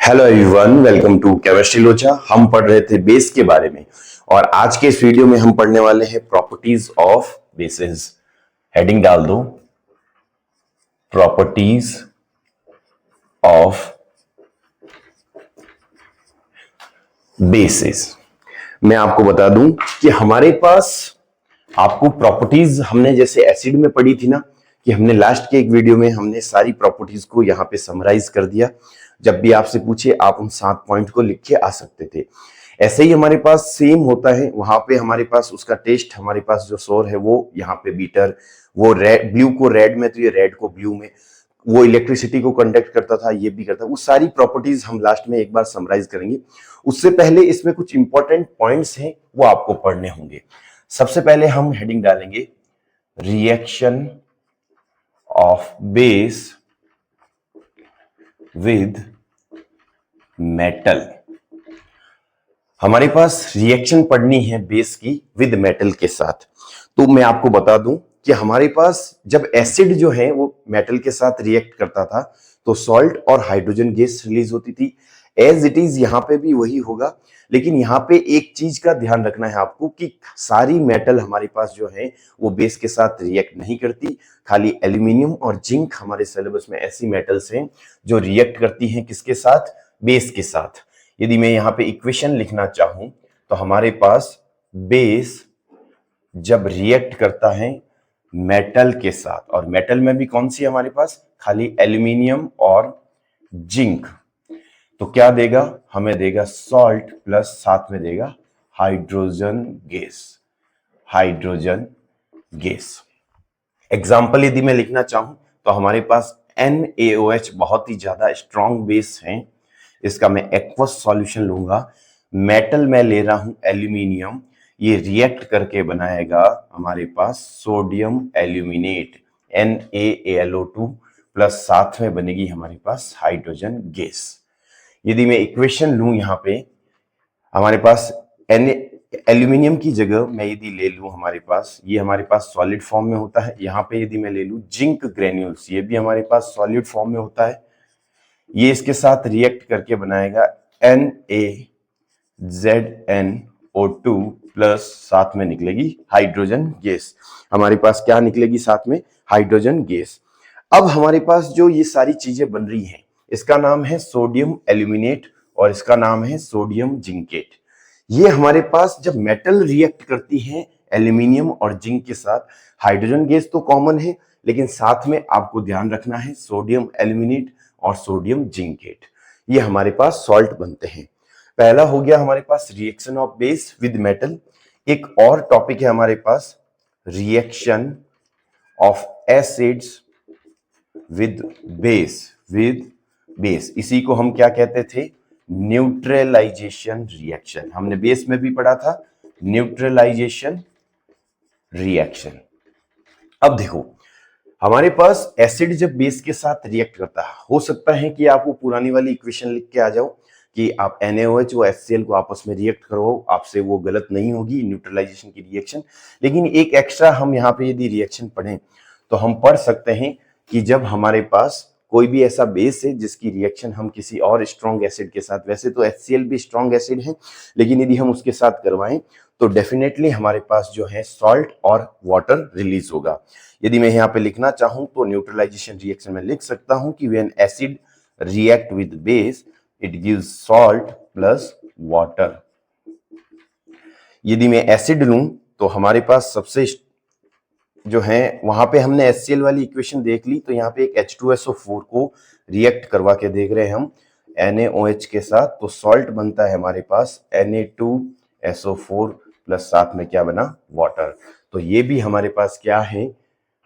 Hello everyone, welcome to chemistry Locha. हम पढ़ रहे थे बेस के बारे में और आज के इस वीडियो में हम पढ़ने वाले हैं प्रॉपर्टीज ऑफ बेसिस। हेडिंग डाल दो, प्रॉपर्टीज ऑफ बेसिस। मैं आपको बता दूं कि हमारे पास आपको प्रॉपर्टीज हमने जैसे एसिड में पढ़ी थी ना, कि हमने लास्ट के एक वीडियो में हमने सारी प्रॉपर्टीज को यहां पे समराइज कर दिया। जब भी आपसे पूछे आप उन 7 पॉइंट को लिख के आ सकते थे। ऐसे ही हमारे पास सेम होता है, वहां पे हमारे पास उसका टेस्ट, हमारे पास जो सोर है वो यहाँ पे बीटर, वो रेड, ब्लू को रेड में तो ये रेड को ब्लू में, वो इलेक्ट्रिसिटी को कंडक्ट करता था, ये भी करता। वो सारी प्रॉपर्टीज हम लास्ट में एक बार समराइज करेंगे। उससे पहले इसमें कुछ इंपॉर्टेंट पॉइंट्स हैं वो आपको पढ़ने होंगे। सबसे पहले हम हेडिंग डालेंगे, reaction of base with metal. हमारे पास रिएक्शन पढ़नी है बेस की विद मेटल के साथ। तो मैं आपको बता दूं कि हमारे पास जब एसिड जो है वो मेटल के साथ रिएक्ट करता था तो सॉल्ट और हाइड्रोजन गैस रिलीज होती थी। एज इट इज यहां पे भी वही होगा, लेकिन यहां पे एक चीज का ध्यान रखना है आपको कि सारी मेटल हमारे पास जो है वो बेस के साथ रिएक्ट नहीं करती। खाली एल्यूमिनियम और जिंक हमारे सिलेबस में ऐसी मेटल्स हैं जो रिएक्ट करती हैं किसके साथ? बेस के साथ। यदि मैं यहाँ पे इक्वेशन लिखना चाहूं तो हमारे पास बेस जब रिएक्ट करता है मेटल के साथ, और मेटल में भी कौन सी हमारे पास? खाली एल्यूमिनियम और जिंक, तो क्या देगा? हमें देगा सॉल्ट प्लस साथ में देगा hydrogen gas. Hydrogen gas example यदि मैं लिखना चाहूं तो हमारे पास NaOH बहुत ही ज्यादा स्ट्रॉन्ग बेस है। इसका मैं एक्वस सॉल्यूशन लूंगा। मेटल में ले रहा हूं एल्यूमिनियम, ये रिएक्ट करके बनाएगा हमारे पास सोडियम एल्यूमिनेट NaAlO2 प्लस साथ में बनेगी हमारे पास हाइड्रोजन गैस। यदि मैं इक्वेशन लूं यहां पे, हमारे पास एल्यूमिनियम की जगह मैं यदि ले लूं, हमारे पास ये हमारे पास सॉलिड फॉर्म में होता है। यहां पे यदि मैं ले लूं जिंक ग्रेन्यूल्स, ये भी हमारे पास सॉलिड फॉर्म में होता है। ये इसके साथ रिएक्ट करके बनाएगा NaZnO2 प्लस साथ में निकलेगी हाइड्रोजन गैस। हमारे पास क्या निकलेगी साथ में? Hydrogen gas. अब हमारे पास जो ये सारी चीजें बन रही हैं, इसका नाम है सोडियम एल्यूमिनेट और इसका नाम है सोडियम जिंकेट। ये हमारे पास जब मेटल रिएक्ट करती है एल्यूमिनियम और जिंक के साथ, हाइड्रोजन गैस तो कॉमन है, लेकिन साथ में आपको ध्यान रखना है सोडियम एल्यूमिनेट और सोडियम जिंकेट, ये हमारे पास सॉल्ट बनते हैं। पहला हो गया हमारे पास reaction of base with metal. एक और टॉपिक है हमारे पास, reaction of acids with base. With base, इसी को हम क्या कहते थे? Neutralisation reaction. हमने बेस में भी पढ़ा था न्यूट्रलाइजेशन रिएक्शन। अब देखो, हमारे पास एसिड जब बेस के साथ रिएक्ट करता है, हो सकता है कि आप वो पुरानी वाली इक्वेशन लिख के आ जाओ कि आप NaOH और HCl को आपस में रिएक्ट करो, आपसे वो गलत नहीं होगी न्यूट्रलाइजेशन की रिएक्शन। लेकिन एक एक्स्ट्रा हम यहाँ पे यदि रिएक्शन पढ़ें तो हम पढ़ सकते हैं कि जब हमारे पास कोई भी ऐसा बेस है जिसकी रिएक्शन हम किसी और स्ट्रॉन्ग एसिड के साथ, वैसे तो HCl भी स्ट्रॉन्ग एसिड है, लेकिन यदि हम उसके साथ करवाएं तो डेफिनेटली हमारे पास जो है सॉल्ट और वाटर रिलीज होगा। यदि मैं यहाँ पे लिखना चाहूं तो न्यूट्रलाइजेशन रिएक्शन में लिख सकता हूं कि when acid react with base it gives salt plus water. यदि मैं एसिड लूं तो हमारे पास सबसे जो है वहां पे हमने HCl वाली इक्वेशन देख ली, तो यहाँ पे एक H2SO4 को रिएक्ट करवा के देख रहे हैं हम NaOH के साथ, तो सॉल्ट बनता है हमारे पास Na2SO4 प्लस साथ में क्या बना? वाटर। तो ये भी हमारे पास क्या है?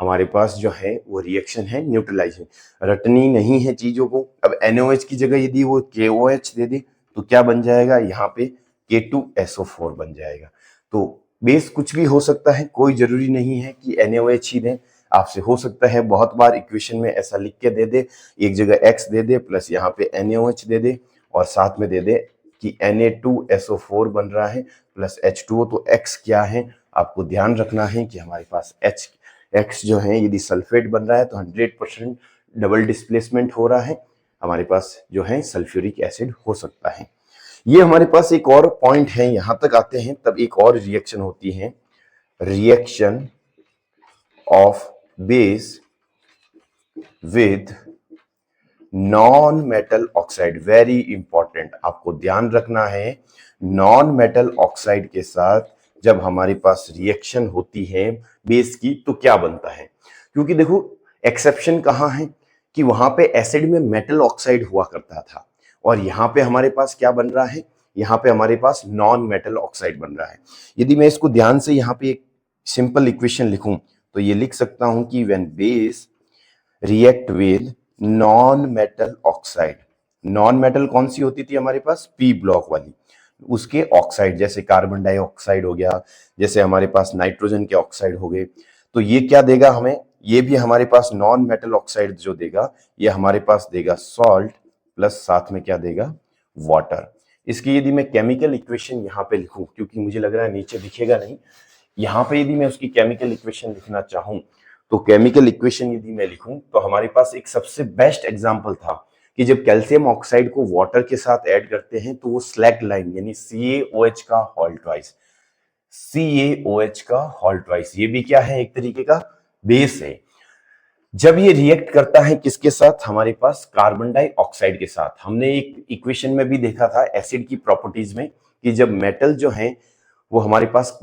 हमारे पास जो है वो रिएक्शन है न्यूट्रलाइजेशन। रटनी नहीं है चीजों को। अब NaOH की जगह यदि वो KOH दे दे तो क्या बन जाएगा? यहाँ पे K2SO4 बन जाएगा। तो बेस कुछ भी हो सकता है, कोई जरूरी नहीं है कि NaOH ही दें। आपसे हो सकता है बहुत बार इक्वेशन में ऐसा लिख के दे दे, एक जगह X दे दे प्लस यहाँ पे NaOH दे दे और साथ में दे दे कि Na2SO4 बन रहा है प्लस H2O। तो X क्या है आपको ध्यान रखना है कि हमारे पास X जो है यदि सल्फेट बन रहा है तो 100% डबल डिस्प्लेसमेंट हो रहा है, हमारे पास जो है सल्फ्यूरिक एसिड हो सकता है। ये हमारे पास एक और पॉइंट है, यहां तक आते हैं तब एक और रिएक्शन होती है, reaction of base with non metal oxide. Very important, आपको ध्यान रखना है, नॉन मेटल ऑक्साइड के साथ जब हमारे पास रिएक्शन होती है बेस की तो क्या बनता है। क्योंकि देखो एक्सेप्शन कहां है कि वहां पे एसिड में मेटल ऑक्साइड हुआ करता था और यहां पे हमारे पास क्या बन रहा है, यहां पे हमारे पास नॉन मेटल ऑक्साइड बन रहा है। यदि मैं इसको ध्यान से यहां पे एक सिंपल इक्वेशन लिखूं तो ये लिख सकता हूं कि when base react with non metal oxide, non metal कौन सी होती थी हमारे पास, पी ब्लॉक वाली, उसके ऑक्साइड जैसे कार्बन डाइऑक्साइड हो गया, जैसे हमारे पास नाइट्रोजन के ऑक्साइड हो गए, तो ये क्या देगा हमें, ये भी हमारे पास नॉन मेटल ऑक्साइड जो देगा ये हमारे पास देगा सॉल्ट प्लस साथ में क्या देगा, वाटर। इसकी यदि मैं केमिकल इक्वेशन यहाँ पे लिखूं, क्योंकि मुझे लग रहा है नीचे दिखेगा नहीं, यहाँ पे यदि मैं उसकी केमिकल इक्वेशन लिखना चाहूं तो केमिकल इक्वेशन यदि मैं लिखूं तो हमारे पास एक सबसे बेस्ट एग्जांपल था कि जब कैल्शियम ऑक्साइड को वाटर के साथ ऐड करते हैं तो वो स्लैक लाइन यानी CaOH का हॉल ट्वाइस, CaOH का हॉल ट्वाइस, ये भी क्या है, एक तरीके का बेस है। जब ये रिएक्ट करता है किसके साथ, हमारे पास कार्बन डाइऑक्साइड के साथ। हमने एक इक्वेशन में भी देखा था एसिड की प्रॉपर्टीज में कि जब मेटल जो है वो हमारे पास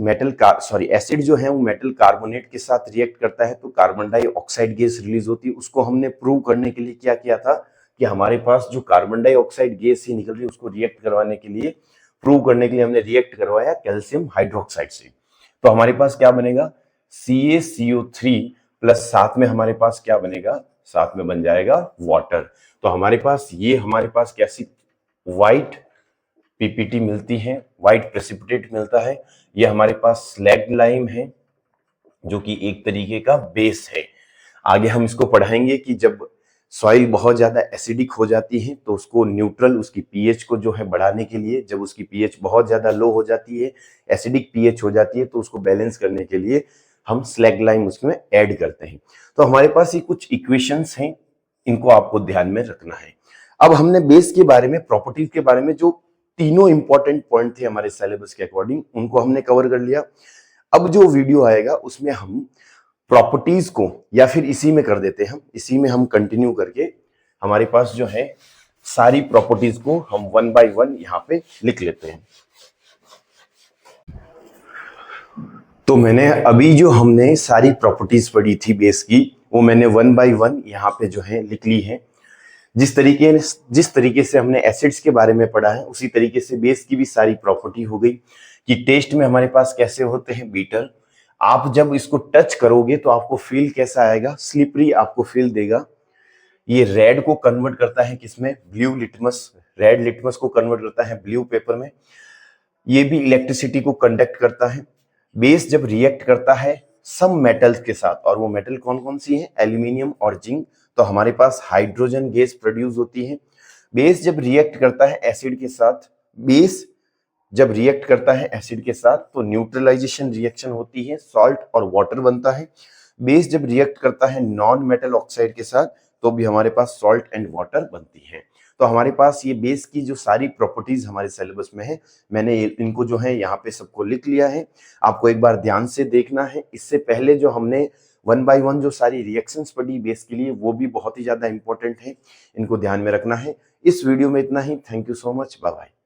एसिड जो है वो मेटल कार्बोनेट के साथ रिएक्ट करता है तो कार्बन डाइऑक्साइड गैस रिलीज होती है। उसको हमने प्रूव करने के लिए क्या किया था कि हमारे पास जो कार्बन डाइऑक्साइड गैस ही निकल रही है उसको रिएक्ट करवाने के लिए, प्रूव करने के लिए हमने रिएक्ट करवाया कैल्शियम हाइड्रोक्साइड से। तो हमारे पास क्या बनेगा, CaCO3 प्लस साथ में हमारे पास क्या बनेगा, साथ में बन जाएगा वाटर। तो हमारे पास ये हमारे पास कैसी व्हाइट पीपीटी मिलती है, व्हाइट प्रेसिपिटेट मिलता है। ये हमारे पास स्लैग लाइम है जो कि एक तरीके का बेस है। आगे हम इसको पढ़ाएंगे कि जब सॉइल बहुत ज्यादा एसिडिक हो जाती है तो उसको न्यूट्रल, उसकी पीएच को जो है बढ़ाने के लिए, जब उसकी पीएच बहुत ज्यादा लो हो जाती है, एसिडिक पीएच हो जाती है, तो उसको बैलेंस करने के लिए हम स्लैग लाइम उसमें ऐड करते हैं। तो हमारे पास ये कुछ इक्वेशंस हैं, इनको आपको ध्यान में रखना है। अब हमने बेस के बारे में, प्रॉपर्टीज के बारे में जो तीनों इंपॉर्टेंट पॉइंट थे हमारे सिलेबस के अकॉर्डिंग उनको हमने कवर कर लिया। अब जो वीडियो आएगा उसमें हम प्रॉपर्टीज को, या फिर इसी में कर देते हैं, हम इसी में हम कंटिन्यू करके हमारे पास जो है सारी प्रॉपर्टीज को हम वन बाय वन यहाँ पे लिख लेते हैं। तो मैंने अभी जो हमने सारी प्रॉपर्टीज पढ़ी थी बेस की वो मैंने वन बाय वन यहाँ पे जो है लिख ली है। जिस तरीके से हमने एसिड्स के बारे में पढ़ा है उसी तरीके से बेस की भी सारी प्रॉपर्टी हो गई कि टेस्ट में हमारे पास कैसे होते हैं बीटर। आप जब इसको टच करोगे तो आपको फील कैसा आएगा, स्लिपरी आपको फील देगा। ये रेड को कन्वर्ट करता है किसमें, ब्लू लिटमस, रेड लिटमस को कन्वर्ट करता है ब्लू पेपर में। ये भी इलेक्ट्रिसिटी को कंडक्ट करता है। बेस जब रिएक्ट करता है सम मेटल्स के साथ, और वो मेटल कौन कौन सी है, एल्यूमिनियम और जिंक, तो हमारे पास हाइड्रोजन गैस प्रोड्यूस होती है। बेस जब रिएक्ट करता है एसिड के साथ, बेस जब रिएक्ट करता है एसिड के साथ तो न्यूट्रलाइजेशन रिएक्शन होती है, सॉल्ट और वाटर बनता है। बेस जब रिएक्ट करता है नॉन मेटल ऑक्साइड के साथ तो भी हमारे पास सॉल्ट एंड वाटर बनती है। तो हमारे पास ये बेस की जो सारी प्रॉपर्टीज हमारे सिलेबस में है, मैंने इनको जो है यहाँ पे सबको लिख लिया है। आपको एक बार ध्यान से देखना है। इससे पहले जो हमने वन बाय वन जो सारी रिएक्शंस पढ़ी बेस के लिए वो भी बहुत ही ज्यादा इंपॉर्टेंट है, इनको ध्यान में रखना है। इस वीडियो में इतना ही। Thank you so much, bye bye.